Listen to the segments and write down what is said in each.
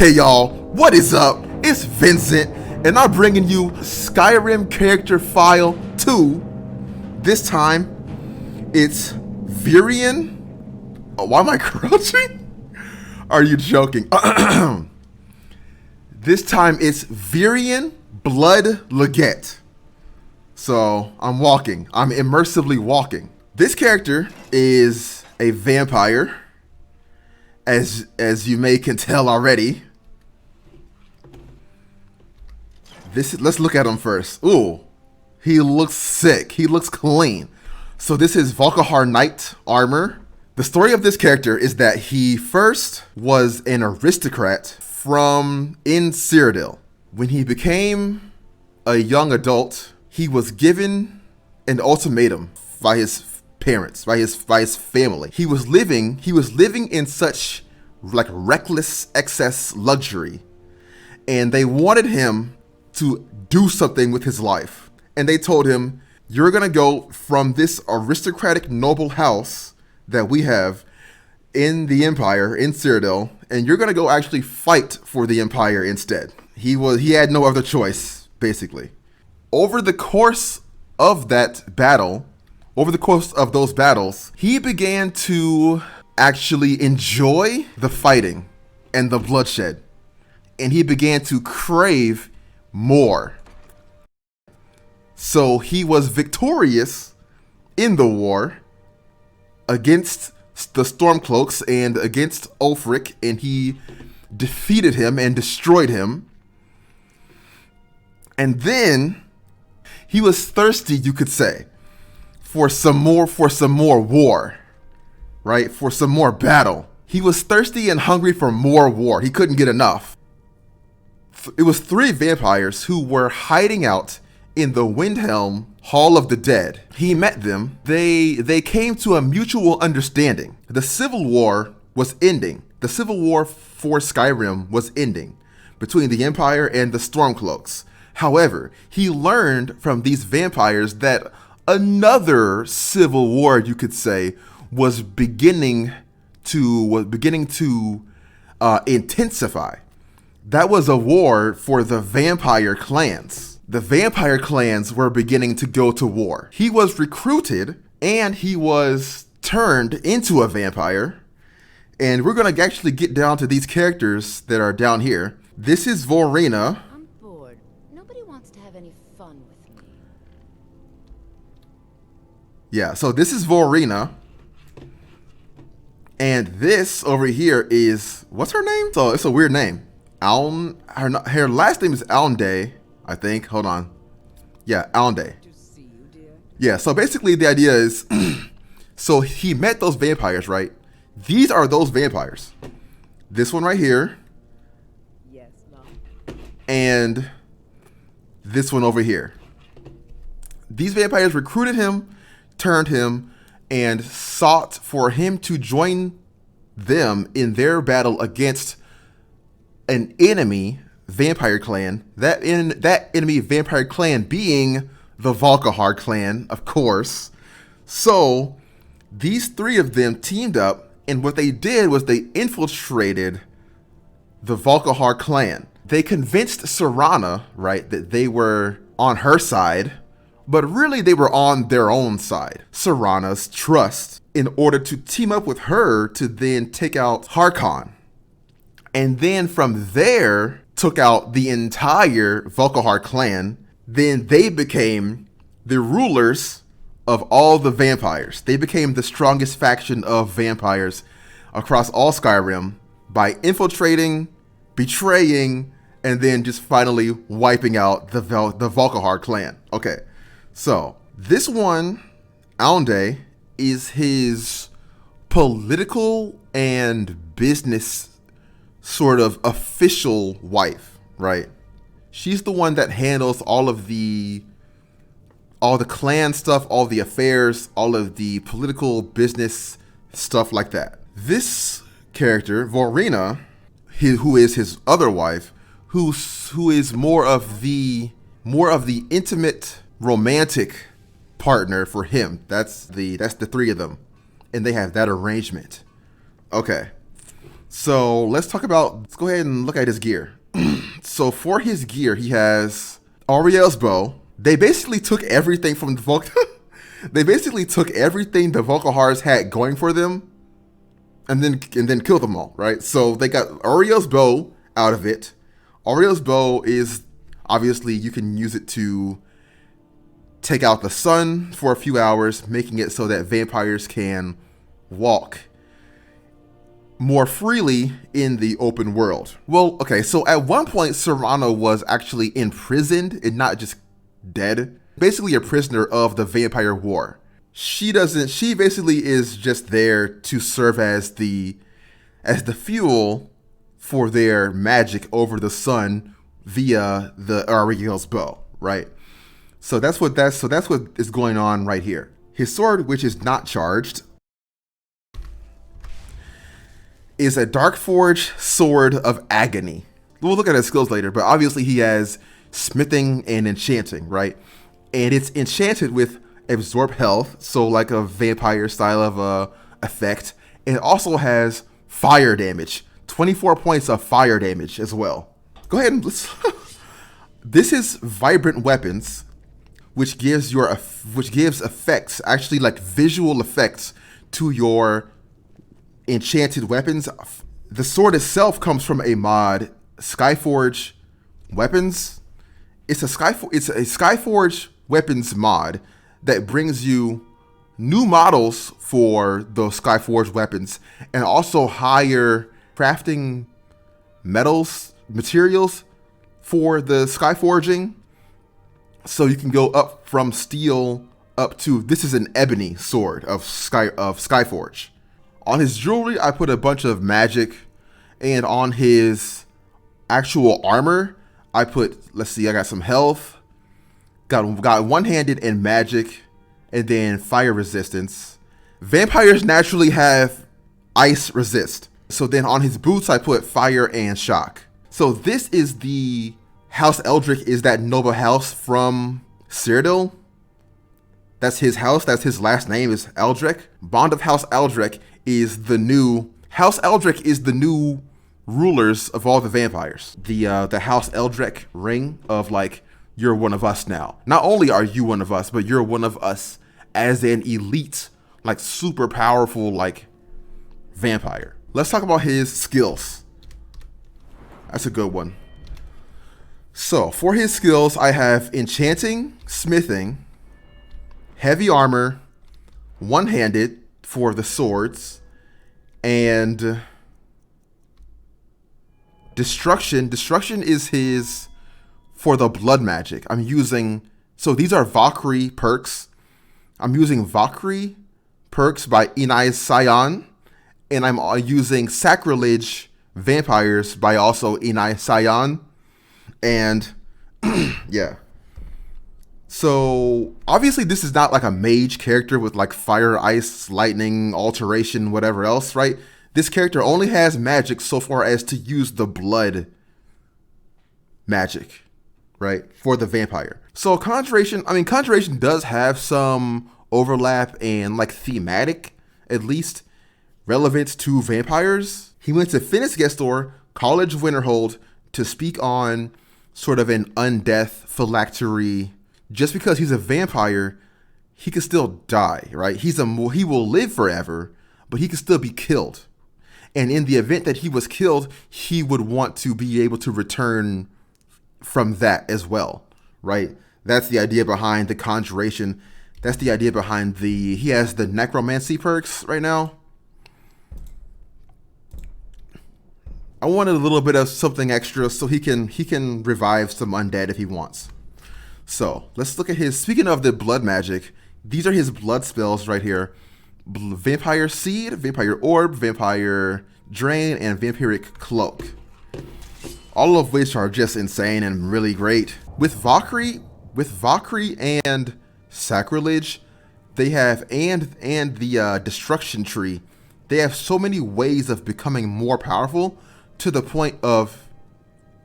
Okay, y'all, what is up? It's Vincent, and I'm bringing you Skyrim Character File 2. This time, it's Vyrian. Oh, why am I crouching? Are you joking? This time, it's Vyrian Blood Legate. So, I'm walking. I'm immersively walking. This character is a vampire, as you may can tell already. Let's look at him first. Ooh, he looks sick. He looks clean. So this is Vulcajar Knight armor. The story of this character is that he first was an aristocrat from Cyrodiil. When he became a young adult, he was given an ultimatum by his parents, by his family. He was living in such like reckless excess luxury, and they wanted him to do something with his life. And they told him, you're gonna go from this aristocratic noble house that we have in the Empire, in Cyrodiil, and you're gonna go actually fight for the Empire instead. He had no other choice, basically. Over the course of that battle, over the course of those battles, he began to actually enjoy the fighting and the bloodshed, and he began to crave more. So he was victorious in the war against the Stormcloaks and against Ulfric, and he defeated him and destroyed him. And then he was thirsty, you could say, for some more war, right? For some more battle. He was thirsty and hungry for more war. He couldn't get enough. It was 3 vampires who were hiding out in the Windhelm Hall of the Dead. He met them. They came to a mutual understanding. The Civil War was ending. The Civil War for Skyrim was ending between the Empire and the Stormcloaks. However, he learned from these vampires that another civil war, you could say, was beginning to intensify. That was a war for the vampire clans. The vampire clans were beginning to go to war. He was recruited and he was turned into a vampire. And we're going to actually get down to these characters that are down here. This is Vorina. I'm bored. Nobody wants to have any fun with me. Yeah, so this is Vorina. And this over here is, what's her name? So it's a weird name. Her last name is Aunde, I think. Hold on. Yeah, Aunde. Yeah, so basically the idea is, so he met those vampires, right? These are those vampires. This one right here. Yes, no. And this one over here. These vampires recruited him, turned him, and sought for him to join them in their battle against an enemy vampire clan. That enemy vampire clan being the Vulcajar clan, of course. So these 3 of them teamed up, and what they did was they infiltrated the Vulcajar clan. They convinced Serana, right, that they were on her side, but really they were on their own side. Serana's trust, in order to team up with her to then take out Harkon. And then from there, took out the entire Vulcajar clan. Then they became the rulers of all the vampires. They became the strongest faction of vampires across all Skyrim by infiltrating, betraying, and then just finally wiping out the Vulcajar clan. Okay, so this one, Aunde, is his political and business sort of official wife, right? She's the one that handles all the clan stuff, all the affairs, all of the political business stuff like that. This character, Vorina, who is his other wife, who is more of the intimate romantic partner for him. That's the 3 of them, and they have that arrangement. Okay. So let's go ahead and look at his gear. So for his gear, he has Auriel's bow. They basically took everything from the they basically took everything the Vulcajars had going for them and then killed them all, right? So they got Auriel's bow out of it. Auriel's bow is obviously you can use it to take out the sun for a few hours, making it so that vampires can walk more freely in the open world. Well, okay, so at one point, Serrano was actually imprisoned and not just dead. Basically a prisoner of the vampire war. She basically is just there to serve as the fuel for their magic over the sun via the Auriel's bow, right? So that's what is going on right here. His sword, which is not charged, is a Darkforge Sword of Agony. We'll look at his skills later, but obviously he has smithing and enchanting, right? And it's enchanted with absorb health, so like a vampire style of effect. And it also has fire damage, 24 points of fire damage as well. Go ahead and let's. This is Vibrant Weapons, which gives effects, actually like visual effects to your enchanted weapons. The sword itself comes from a mod, Skyforge Weapons. It's a Skyforge Weapons mod that brings you new models for those Skyforge weapons and also higher crafting materials for the Skyforging. So you can go up from steel up to, this is an ebony sword of Skyforge. On his jewelry, I put a bunch of magic, and on his actual armor, I put, I got some health, got one-handed and magic, and then fire resistance. Vampires naturally have ice resist. So then on his boots, I put fire and shock. So this is the House Eldrick, is that noble house from Cyrodiil. That's his house. That's his last name is Eldrick. Bond of House Eldrick is the new rulers of all the vampires. The House Eldrick ring of like, you're one of us now. Not only are you one of us, but you're one of us as an elite, like super powerful, like vampire. Let's talk about his skills. That's a good one. So for his skills, I have enchanting, smithing, heavy armor, one-handed for the swords, and destruction. Destruction is his for the blood magic. So these are Valkyrie perks. I'm using Valkyrie perks by Inai Sion, and I'm using Sacrilege Vampires by also Inai Sion. And yeah. So obviously this is not like a mage character with like fire, ice, lightning, alteration, whatever else, right? This character only has magic so far as to use the blood magic, right? For the vampire. So Conjuration does have some overlap and like thematic, at least, relevance to vampires. He went to Finis Gestor, College of Winterhold, to speak on sort of an undeath phylactery. Just because he's a vampire, he can still die, right? He will live forever, but he can still be killed. And in the event that he was killed, he would want to be able to return from that as well, right? That's the idea behind the Conjuration. That's the idea behind he has the Necromancy perks right now. I wanted a little bit of something extra so he can revive some undead if he wants. So let's look at speaking of the blood magic, these are his blood spells right here. Vampire Seed, Vampire Orb, Vampire Drain, and Vampiric Cloak. All of which are just insane and really great. With Valkyrie and Sacrilege, they have, and the Destruction Tree, they have so many ways of becoming more powerful to the point of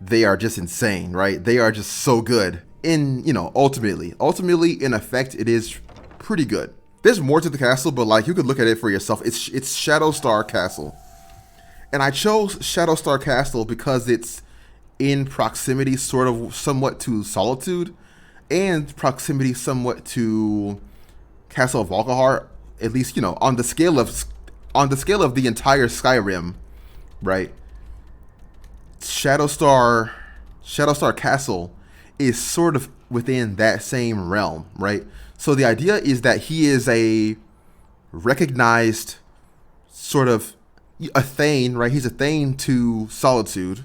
they are just insane, right? They are just so good. Ultimately in effect, it is pretty good. There's more to the castle, but like you could look at it for yourself. It's Shadowstar Castle. And I chose Shadowstar Castle because it's in proximity sort of somewhat to Solitude and proximity somewhat to Castle of Vulcajar, at least, on the scale of the entire Skyrim, right? Shadowstar Castle is sort of within that same realm, right? So the idea is that he is a recognized sort of a Thane, right? He's a Thane to Solitude,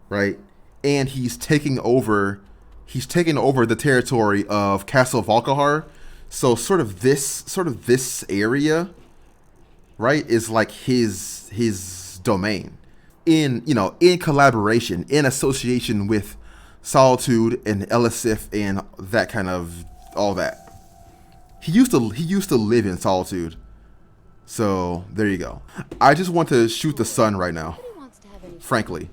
right? And he's taking over the territory of Castle Vulcajar. So sort of this area, right, is like his domain in collaboration, in association with Solitude and Elisif and that kind of all that. He used to live in Solitude. So there you go. I just want to shoot the sun right now, frankly.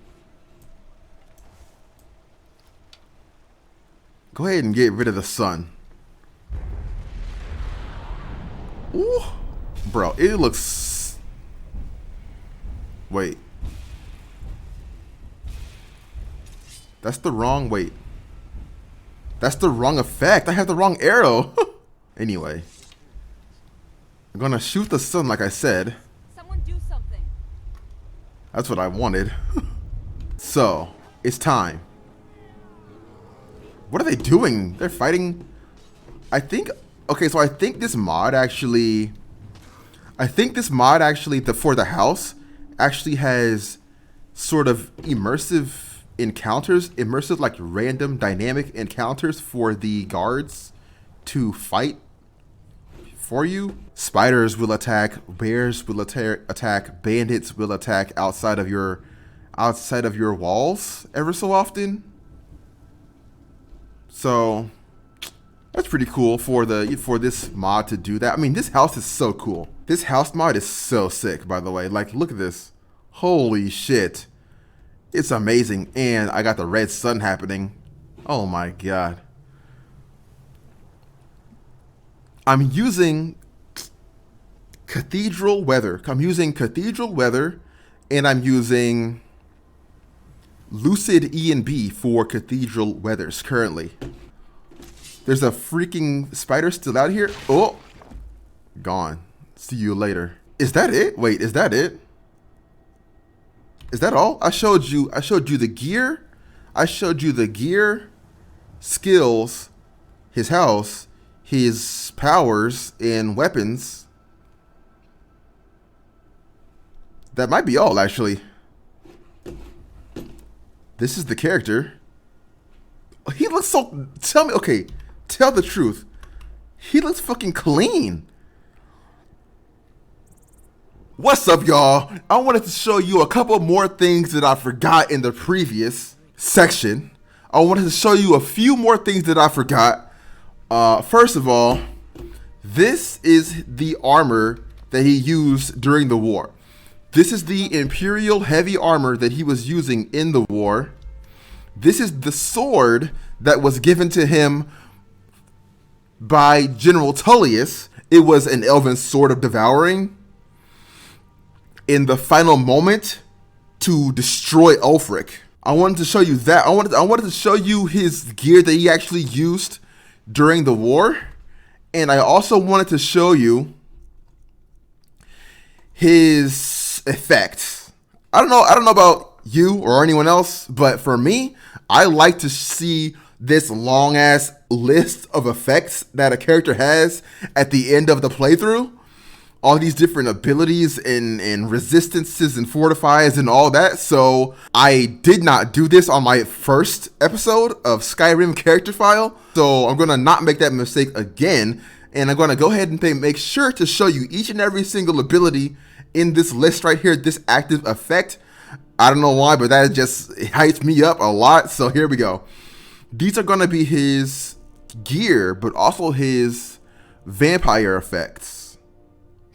Go ahead and get rid of the sun. Ooh, bro, it looks. Wait. That's the wrong. Wait. That's the wrong effect. I have the wrong arrow. Anyway. I'm gonna shoot the sun like I said. Someone do something. That's what I wanted. So, it's time. What are they doing? They're fighting. I think this mod actually for the house actually has sort of immersive encounters, like random dynamic encounters for the guards to fight for you. Spiders will attack, bears will attack, bandits will attack outside of your walls ever so often. So that's pretty cool for this mod to do that. I mean, this house is so cool. This house mod is so sick, by the way. Like, look at this. Holy shit. It's amazing. And I got the red sun happening. Oh my god. I'm using Cathedral Weather. I'm using Cathedral Weather, and I'm using Lucid E&B for Cathedral Weathers currently. There's a freaking spider still out here. Oh, gone. See you later. Is that it? Wait, is that it? Is that all? I showed you the gear. I showed you the gear, skills, his house, his powers and weapons. That might be all, actually. This is the character. He looks so... Tell me... Okay, tell the truth. He looks fucking clean. What's up, y'all? I wanted to show you a couple more things that I forgot in the previous section. I wanted to show you a few more things that I forgot. First of all, this is the armor that he used during the war. This is the Imperial heavy armor that he was using in the war. This is the sword that was given to him by General Tullius. It was an elven sword of devouring. In the final moment to destroy Ulfric. I wanted to show you that. I wanted to show you his gear that he actually used during the war. And I also wanted to show you his effects. I don't know about you or anyone else, but for me, I like to see this long ass list of effects that a character has at the end of the playthrough. All these different abilities and resistances and fortifiers and all that. So I did not do this on my first episode of Skyrim character file. So I'm going to not make that mistake again. And I'm going to go ahead and make sure to show you each and every single ability in this list right here, this active effect. I don't know why, but that just hypes me up a lot. So here we go. These are going to be his gear, but also his vampire effects.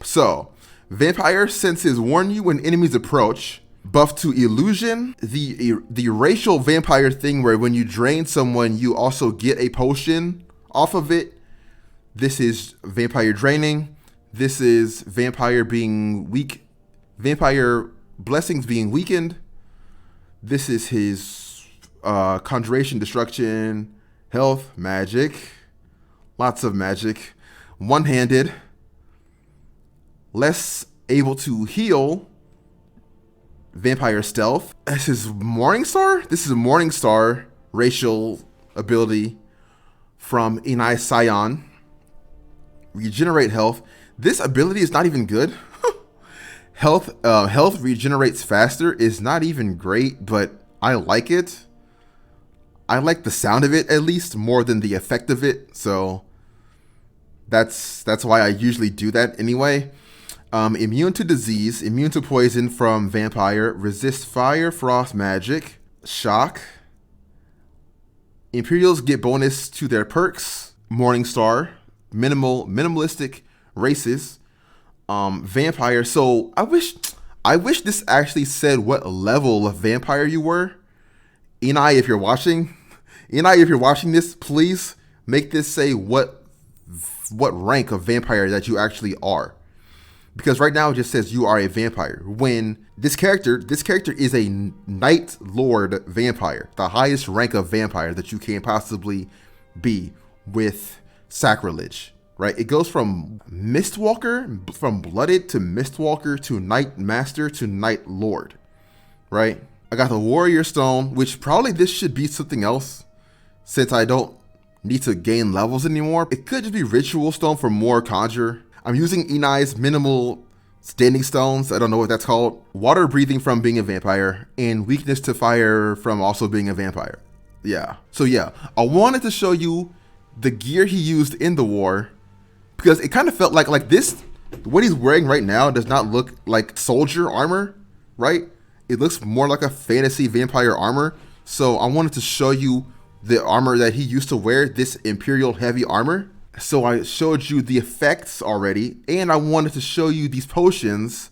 So, vampire senses warn you when enemies approach. Buff to illusion, the racial vampire thing where when you drain someone, you also get a potion off of it. This is vampire draining. This is vampire being weak. Vampire blessings being weakened. This is his conjuration, destruction, health, magic. Lots of magic. One-handed. Less able to heal. Vampire stealth. This is Morningstar? This is a Morningstar racial ability from Inai Scion. Regenerate health. This ability is not even good. Health regenerates faster is not even great, but I like it. I like the sound of it at least more than the effect of it, so that's why I usually do that anyway. Immune to disease, immune to poison from vampire, resist fire, frost, magic, shock. Imperials get bonus to their perks. Morningstar, minimalistic races. Vampire. So I wish this actually said what level of vampire you were. Inai, if you're watching this, please make this say what rank of vampire that you actually are. Because right now it just says you are a vampire. When this character is a Night Lord vampire, the highest rank of vampire that you can possibly be with sacrilege. Right? It goes from Mistwalker, from Blooded to Mistwalker to Night Master to Night Lord. Right? I got the Warrior Stone, which probably this should be something else since I don't need to gain levels anymore. It could just be Ritual Stone for more conjure. I'm using Inai's minimal standing stones. I don't know what that's called. Water breathing from being a vampire and weakness to fire from also being a vampire. Yeah. So yeah, I wanted to show you the gear he used in the war because it kind of felt like this, what he's wearing right now does not look like soldier armor, right? It looks more like a fantasy vampire armor. So I wanted to show you the armor that he used to wear, this Imperial heavy armor. So I showed you the effects already, and I wanted to show you these potions.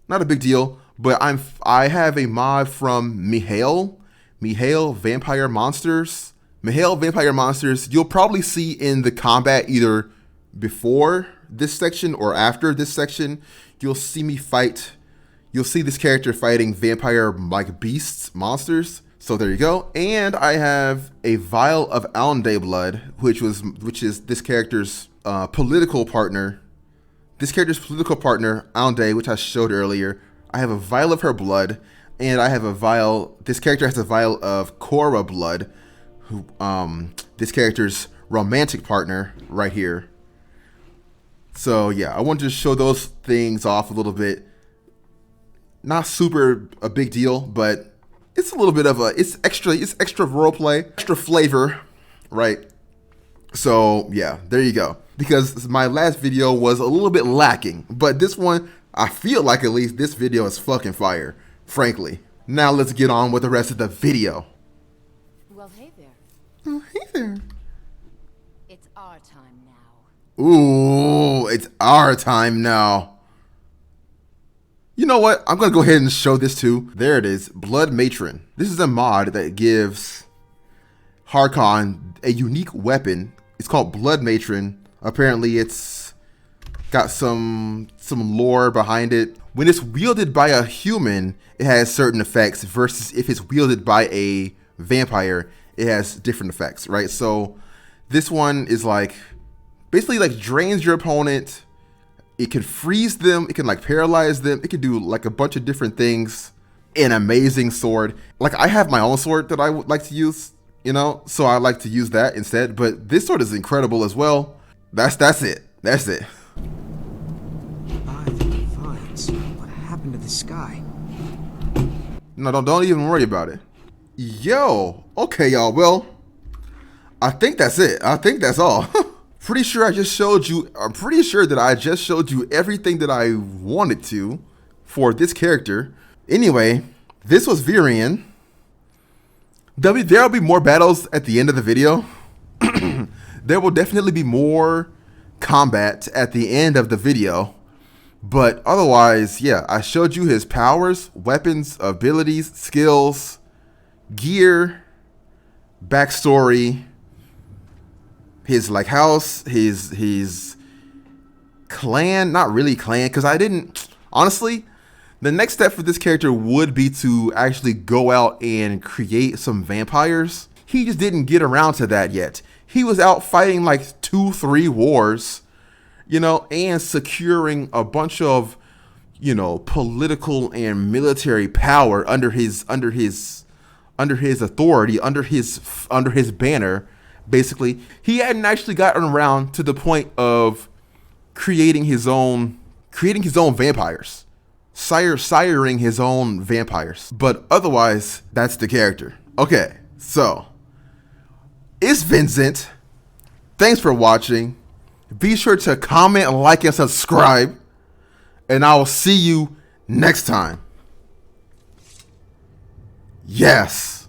Not a big deal, but I have a mod from Mihail Vampire Monsters. Mihail Vampire Monsters, you'll probably see in the combat either before this section or after this section. You'll see this character fighting vampire like beasts, monsters. So there you go. And I have a vial of Alnday blood, which is this character's political partner. This character's political partner, Alnday, which I showed earlier. I have a vial of her blood, and I have a vial. This character has a vial of Cora blood, who this character's romantic partner right here. So yeah, I wanted to show those things off a little bit. Not super a big deal, but it's a little bit of it's extra roleplay, extra flavor, right? So yeah, there you go. Because my last video was a little bit lacking, but this one, I feel like at least this video is fucking fire, frankly. Now let's get on with the rest of the video. Well, hey there. Oh, hey there. It's our time now. Ooh, it's our time now. You know what? I'm going to go ahead and show this too. There it is. Blood Matron. This is a mod that gives Harkon a unique weapon. It's called Blood Matron. Apparently it's got some lore behind it. When it's wielded by a human, it has certain effects versus if it's wielded by a vampire, it has different effects, right? So this one is like basically like drains your opponent. It can freeze them. It can like paralyze them. It can do like a bunch of different things. An amazing sword. Like I have my own sword that I would like to use, you know, so I like to use that instead. But this sword is incredible as well. That's it. That's it. By the divines, what happened to the sky? No, don't even worry about it. Yo, okay, y'all. Well, I think that's it. I think that's all. I'm pretty sure that I just showed you everything that I wanted to for this character. Anyway, this was Vyrian. There'll be more battles at the end of the video. There will definitely be more combat at the end of the video. But otherwise, yeah, I showed you his powers, weapons, abilities, skills, gear, backstory, his like house, his clan, not really clan, because I didn't, honestly, The next step for this character would be to actually go out and create some vampires. He just didn't get around to that yet. He was out fighting like 2-3 wars, you know, and securing a bunch of, you know, political and military power under his authority, under his banner. Basically, he hadn't actually gotten around to the point of creating his own vampires, siring his own vampires. But otherwise, that's the character. Okay, so it's Vincent. Thanks for watching. Be sure to comment, like, and subscribe, and I will see you next time. Yes.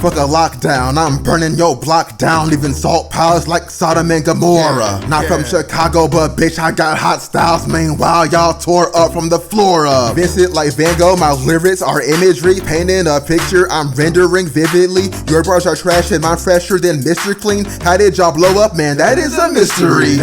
For the lockdown, I'm burning your block down, leaving salt piles like Sodom and Gomorrah. Not from Chicago, but bitch, I got hot styles. Meanwhile, y'all tore up from the floor up. Vincent like Van Gogh, my lyrics are imagery. Painting a picture I'm rendering vividly. Your bars are trash and mine fresher than Mr. Clean. How did y'all blow up, man? That is a mystery.